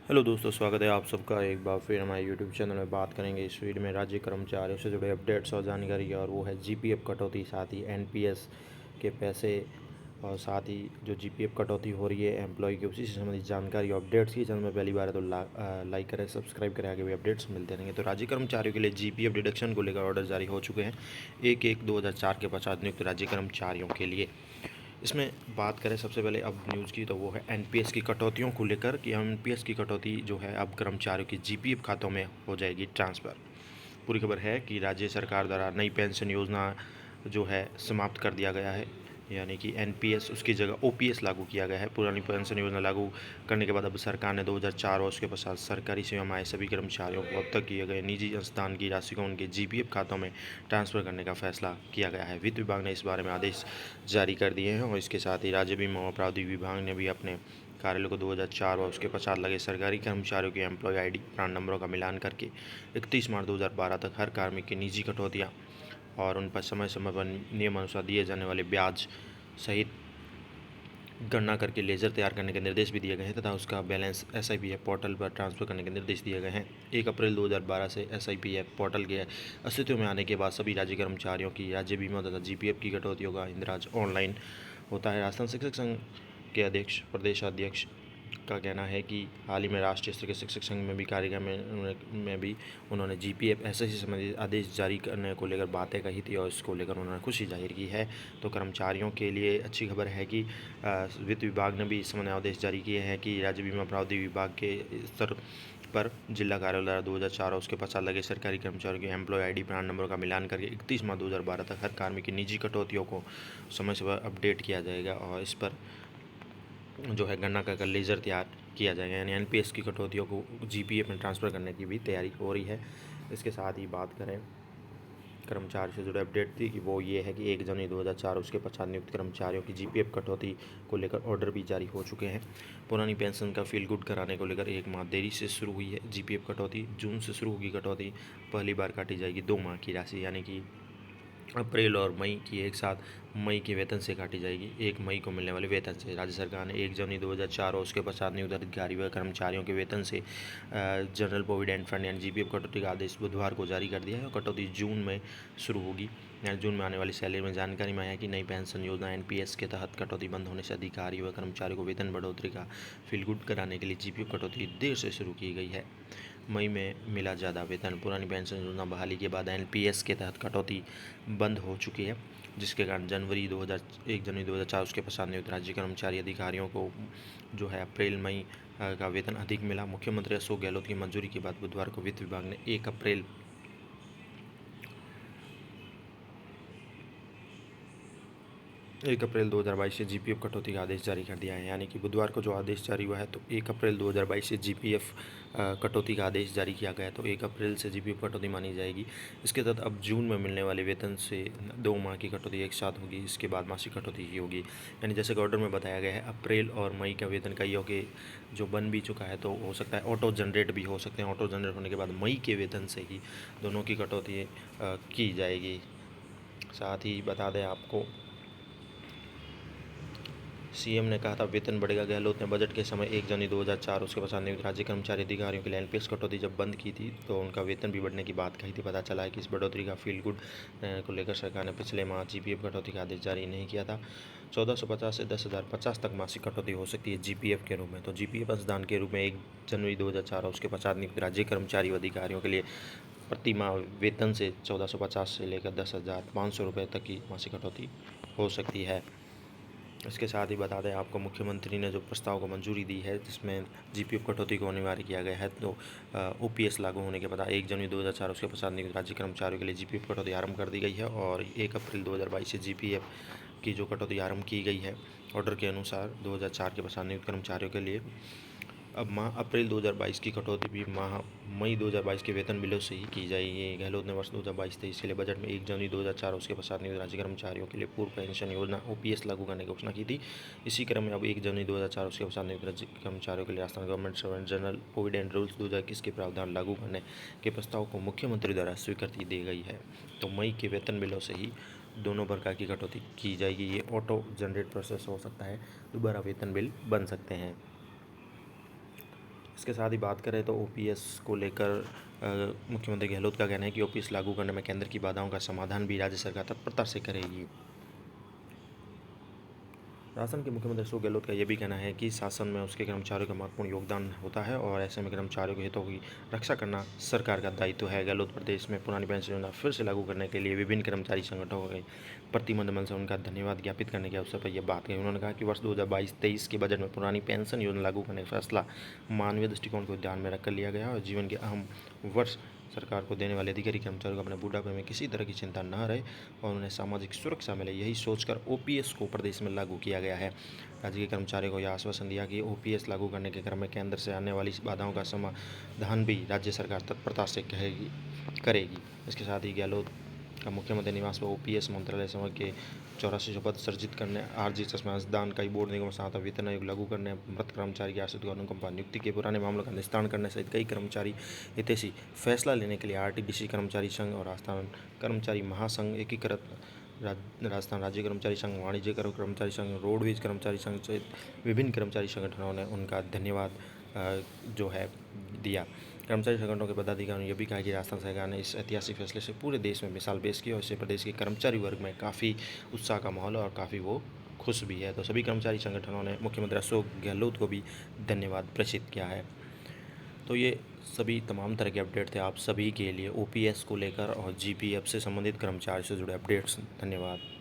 Hello दोस्तों, स्वागत है आप सबका एक बार फिर हमारे यूट्यूब चैनल में। बात करेंगे इस वीडियो में राज्य कर्मचारियों से जुड़े अपडेट्स और जानकारी, और वो है जीपीएफ कटौती, साथ ही एनपीएस के पैसे, और साथ ही जो जीपीएफ कटौती हो रही है एम्प्लॉय की, उसी से संबंधित जानकारी और अपडेट्स की। चैनल में पहली बार है तो लाइक करें, सब्सक्राइब करें, आगे भी अपडेट्स मिलते रहेंगे। तो राज्य कर्मचारियों के लिए जीपीएफ डिडक्शन को लेकर ऑर्डर जारी हो चुके हैं 1/1/2004 के पश्चात नियुक्त राज्य कर्मचारियों के लिए। इसमें बात करें सबसे पहले अब न्यूज़ की, तो वो है एनपीएस की कटौतियों को लेकर कि एनपीएस की कटौती जो है अब कर्मचारियों की जीपीएफ खातों में हो जाएगी ट्रांसफ़र। पूरी खबर है कि राज्य सरकार द्वारा नई पेंशन योजना जो है समाप्त कर दिया गया है, यानी कि एनपीएस उसकी जगह ओपीएस लागू किया गया है। पुरानी पेंशन योजना लागू करने के बाद अब सरकार ने 2004 और उसके पश्चात सरकारी सेवा में आए सभी कर्मचारियों को अब तक किए गए निजी अंशदान की राशि को उनके जीपीएफ खातों में ट्रांसफ़र करने का फैसला किया गया है। वित्त विभाग ने इस बारे में आदेश जारी कर दिए हैं, और इसके साथ ही राज्य बीमा और आपराधिक विभाग ने भी अपने कार्यालय को 2004 और उसके पश्चात लगे सरकारी कर्मचारियों के एम्प्लॉय आईडी प्राण नंबरों का मिलान करके 31 मार्च 2012 तक हर कार्मिक की निजी कटौतियाँ और उन पर समय समय पर नियमानुसार दिए जाने वाले ब्याज सहित गणना करके लेजर तैयार करने के निर्देश भी दिए गए हैं, तथा उसका बैलेंस एसआईपीएफ पोर्टल पर ट्रांसफर करने के निर्देश दिए गए हैं। 1 अप्रैल 2012 से एसआईपीएफ पोर्टल के अस्तित्व में आने के बाद सभी राज्य कर्मचारियों की राज्य बीमा तथा जीपीएफ की कटौतियों का इंदिराज ऑनलाइन होता है। राजस्थान शिक्षक संघ के अध्यक्ष प्रदेश अध्यक्ष का कहना है कि हाल ही में राष्ट्रीय स्तर के शिक्षक संघ में भी कार्यक्रम में भी उन्होंने जीपीएफ ऐसे ही संबंधित आदेश जारी करने को लेकर बातें कही थी, और इसको लेकर उन्होंने खुशी जाहिर की है। तो कर्मचारियों के लिए अच्छी खबर है कि वित्त विभाग ने भी इस संबंध में आदेश जारी किए हैं कि राज्य बीमा प्रावधान विभाग के स्तर पर जिला कार्यालय द्वारा 2004 और उसके पश्चात लगे सरकारी कर्मचारियों के एम्प्लॉय आईडी प्राण नंबर का मिलान करके 31 मार्च 2012 तक हर कार्मिक की निजी कटौतियों को समय समय अपडेट किया जाएगा, और इस पर जो है गणना कर लेजर तैयार किया जाएगा। यानी एनपीएस की कटौतियों को जीपीएफ में ट्रांसफ़र करने की भी तैयारी हो रही है। इसके साथ ही बात करें कर्मचारी से जुड़े अपडेट थी कि वो ये है कि 1 जनवरी 2004 उसके पश्चात नियुक्त कर्मचारियों की जीपीएफ कटौती को लेकर ऑर्डर भी जारी हो चुके हैं। पुरानी पेंशन का फील गुड कराने को लेकर 1 माह देरी से शुरू हुई है जीपीएफ कटौती। जून से शुरू होगी कटौती। पहली बार काटी जाएगी 2 माह की राशि, यानी कि अप्रैल और मई की एक साथ मई के वेतन से काटी जाएगी, 1 मई को मिलने वाले वेतन से। राज्य सरकार ने 1 जनवरी 2004 और उसके पश्चात नियुक्त अधिकारी व कर्मचारियों के वेतन से जनरल प्रोविडेंट फंड यानी जीपीएफ कटौती का आदेश बुधवार को जारी कर दिया है, और कटौती जून में शुरू होगी। यानी जून में आने वाली सैलरी में जानकारी में आया कि नई पेंशन योजना एनपीएस के तहत कटौती बंद होने से अधिकारी व कर्मचारियों को वेतन बढ़ोतरी का फील गुड कराने के लिए जीपीएफ कटौती देर से शुरू की गई है। मई में मिला ज़्यादा वेतन। पुरानी पेंशन योजना बहाली के बाद एनपीएस के तहत कटौती बंद हो चुकी है, जिसके कारण 1 जनवरी 2004 उसके पश्चात नियुक्त राज्य कर्मचारी अधिकारियों को जो है अप्रैल मई का वेतन अधिक मिला। मुख्यमंत्री अशोक गहलोत की मंजूरी के बाद बुधवार को वित्त विभाग ने 1 अप्रैल 2022 से जीपीएफ कटौती का आदेश जारी कर दिया है। यानी कि बुधवार को जो आदेश जारी हुआ है, तो 1 अप्रैल 2022 से जीपीएफ कटौती का आदेश जारी किया गया है, तो 1 अप्रैल से जीपीएफ कटौती मानी जाएगी। इसके तहत अब जून में मिलने वाले वेतन से 2 माह की कटौती एक साथ होगी, इसके बाद मासिक कटौती ही होगी। यानी जैसे कि ऑर्डर में बताया गया है, अप्रैल और मई का वेतन कई के जो बन भी चुका है, तो हो सकता है ऑटो जनरेट भी हो सकते हैं। ऑटो जनरेट होने के बाद मई के वेतन से ही दोनों की कटौती की जाएगी। साथ ही बता दें आपको, सीएम ने कहा था वेतन बढ़ेगा। गहलोत ने बजट के समय 1 जनवरी 2004 उसके पश्चात नियुक्त राज्य कर्मचारी अधिकारियों के लिए एनपीएस कटौती जब बंद की थी, तो उनका वेतन भी बढ़ने की बात कही थी। पता चला है कि इस बढ़ोतरी का फील गुड को लेकर सरकार ने पिछले माह जीपीएफ कटौती का आदेश जारी नहीं किया था। 1450 से 10,050 तक मासिक कटौती हो सकती है जीपीएफ के रूप में। तो जीपीएफ अंशदान के रूप में 1 जनवरी 2004 और उसके पश्चात नियुक्त राज्य कर्मचारी व अधिकारियों के लिए प्रति माह वेतन से 1450 से लेकर 10,500 रुपये तक की मासिक कटौती हो सकती है। इसके साथ ही बता दें आपको, मुख्यमंत्री ने जो प्रस्ताव को मंजूरी दी है, जिसमें जीपीएफ कटौती को अनिवार्य किया गया है, तो ओपीएस लागू होने के बाद 1 जनवरी 2004 उसके पश्चात नियुक्त राज्य कर्मचारियों के लिए जीपीएफ कटौती आरंभ कर दी गई है, और 1 अप्रैल 2022 से जीपीएफ की जो कटौती आरंभ की गई है ऑर्डर के अनुसार 2004 के पश्चात नियुक्त कर्मचारियों के लिए, अब माह अप्रैल 2022 की कटौती भी माह मई 2022 के वेतन बिलों से ही की जाएगी। गहलोत ने वर्ष 2022-23 के लिए बजट में 1 जनवरी 2004 उसके पश्चात नियुक्त राज्य कर्मचारियों के लिए पूर्व पेंशन योजना ओपीएस लागू करने की घोषणा की थी। इसी क्रम में अब 1 जनवरी 2004 उसके पश्चात नियुक्त राज्य कर्मचारियों के लिए Rajasthan government servant general provident rules 2021 के प्रावधान लागू करने के प्रस्ताव को मुख्यमंत्री द्वारा स्वीकृति दी गई है। तो मई के वेतन बिलों से ही दोनों प्रकार की कटौती की जाएगी। ये ऑटो जनरेट प्रोसेस हो सकता है, दोबारा वेतन बिल बन सकते हैं। इसके साथ ही बात करें तो ओपीएस को लेकर मुख्यमंत्री गहलोत का कहना है कि ओपीएस लागू करने में केंद्र की बाधाओं का समाधान भी राज्य सरकार तत्परता से करेगी। राजस्थान के मुख्यमंत्री अशोक गहलोत का यह भी कहना है कि शासन में उसके कर्मचारियों का महत्वपूर्ण योगदान होता है और ऐसे में कर्मचारियों के हितों की रक्षा करना सरकार का दायित्व है। गहलोत प्रदेश में पुरानी पेंशन योजना फिर से लागू करने के लिए विभिन्न कर्मचारी संगठनों के प्रतिनिधिमंडल से उनका धन्यवाद ज्ञापित करने के अवसर पर यह बात कही। उन्होंने कहा कि वर्ष 2022-23 के बजट में पुरानी पेंशन योजना लागू करने का फैसला मानवीय दृष्टिकोण को ध्यान में रखकर लिया गया और जीवन के अहम वर्ष सरकार को देने वाले अधिकारी कर्मचारियों को अपने बुढ़ापे में किसी तरह की चिंता न रहे और उन्हें सामाजिक सुरक्षा मिले, यही सोचकर ओपीएस को प्रदेश में लागू किया गया है। राज्य के कर्मचारियों को यह आश्वासन दिया कि ओपीएस लागू करने के क्रम में केंद्र से आने वाली बाधाओं का समाधान भी राज्य सरकार तत्परता से करेगी। इसके साथ ही गहलोत का मुख्यमंत्री निवास पर ओपीएस मंत्रालय समूह के 84 पद सृजित करने, आरजी चश्मा दान का बोर्ड निगम सहायता वेतन आयोग लागू करने, मृत कर्मचारी की आश्रित अनुकंपा नियुक्ति के पुराने मामलों का निस्तारण करने सहित कई कर्मचारी हितैषी फैसला लेने के लिए आरटीडीसी कर्मचारी संघ और राजस्थान कर्मचारी महासंघ, एकीकृत राजस्थान राज्य कर्मचारी संघ, वाणिज्य कर्मचारी संघ, रोडवेज कर्मचारी संघ सहित विभिन्न कर्मचारी संगठनों ने उनका धन्यवाद जो है दिया। कर्मचारी संगठनों के पदाधिकारियों ने यह भी कहा कि राजस्थान सरकार ने इस ऐतिहासिक फैसले से पूरे देश में मिसाल पेश की और इससे प्रदेश के कर्मचारी वर्ग में काफ़ी उत्साह का माहौल है और काफ़ी वो खुश भी है। तो सभी कर्मचारी संगठनों ने मुख्यमंत्री अशोक गहलोत को भी धन्यवाद प्रेषित किया है। तो ये सभी तमाम तरह के अपडेट थे आप सभी के लिए ओपीएस को लेकर और जीपीएफ से संबंधित कर्मचारी से जुड़े अपडेट्स। धन्यवाद।